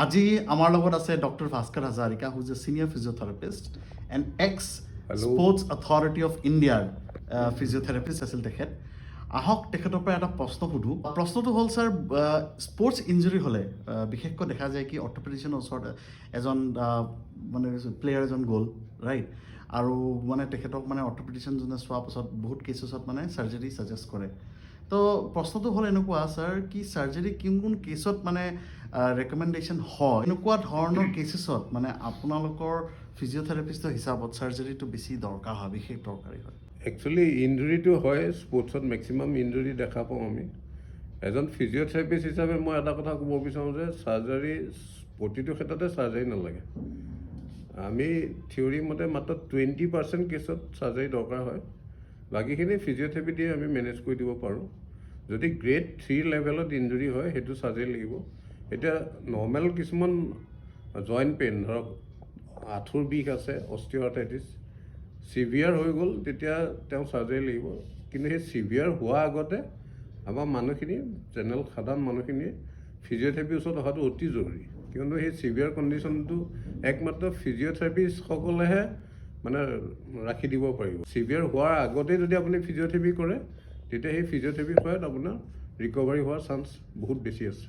আজি আমাৰ লগত আছে doctor Bhaskar Hazarika who is a senior physiotherapist and x sports authority of ইণ্ডিয়াৰ ফিজিঅ'থেৰাপিষ্ট আছিল তেখেত। আহক তেখেতৰ পৰা এটা প্ৰশ্ন সোধোঁ। প্ৰশ্নটো হ'ল ছাৰ, স্পৰ্টছ ইঞ্জুৰি হ'লে বিশেষকৈ দেখা যায় কি অৰ্থপেডিচিয়ানৰ ওচৰত এজন মানে প্লেয়াৰ এজন গ'ল, ৰাইট? আৰু মানে তেখেতক মানে অৰ্থপেডিচিয়ানজনে চোৱাৰ পাছত বহুত কেচেছত মানে চাৰ্জাৰী ছাজেষ্ট কৰে। তো প্ৰশ্নটো হ'ল এনেকুৱা ছাৰ, কি চাৰ্জাৰী কোন কেছত মানে ৰেকমেণ্ডেশ্যন হয়? এনেকুৱা ধৰণৰ কেচেছত মানে আপোনালোকৰ ফিজিঅ'থেৰাপিষ্টৰ হিচাপত চাৰ্জাৰীটো বেছি দৰকাৰ হয়, বিশেষ দৰকাৰী হয়? একচুৱেলি ইঞ্জুৰিটো হয়, স্পৰ্টছত মেক্সিমাম ইঞ্জুৰি দেখা পাওঁ আমি। এজন ফিজিঅ'থেৰাপিষ্ট হিচাপে মই এটা কথা ক'ব বিচাৰোঁ যে চাৰ্জাৰী প্ৰতিটো ক্ষেত্ৰতে চাৰ্জাৰী নালাগে। আমি থিয়ৰী মতে মাত্ৰ 20% কেছত চাৰ্জাৰী দৰকাৰ হয়, বাকীখিনি ফিজিঅ'থেৰাপি দিয়ে আমি মেনেজ কৰি দিব পাৰোঁ। যদি গ্ৰেড 3 লেভেলত ইঞ্জুৰি হয় সেইটো চাৰ্জাৰী লাগিব। এতিয়া নৰ্মেল কিছুমান জইণ্ট পেইন, ধৰক আঁঠুৰ বিষ আছে, অষ্টিঅ'আৰ্থ্ৰাইটিছ চিভিয়াৰ হৈ গ'ল, তেতিয়া তেওঁ চাৰ্জাৰী লাগিব। কিন্তু সেই চিভিয়াৰ হোৱাৰ আগতে আমাৰ মানুহখিনি, জেনেৰেল সাধাৰণ মানুহখিনিয়ে ফিজিঅ'থেৰাপিৰ ওচৰত অহাটো অতি জৰুৰী। কিয়নো সেই চিভিয়াৰ কণ্ডিশ্যনটো একমাত্ৰ ফিজিঅ'থেৰাপিষ্টসকলেহে মানে ৰাখি দিব পাৰিব। চিভিয়াৰ হোৱাৰ আগতেই যদি আপুনি ফিজিঅ'থেৰাপি কৰে, তেতিয়া সেই ফিজিঅ'থেৰাপিৰ সহায়ত আপোনাৰ ৰিকভাৰী হোৱাৰ চান্স বহুত বেছি আছে।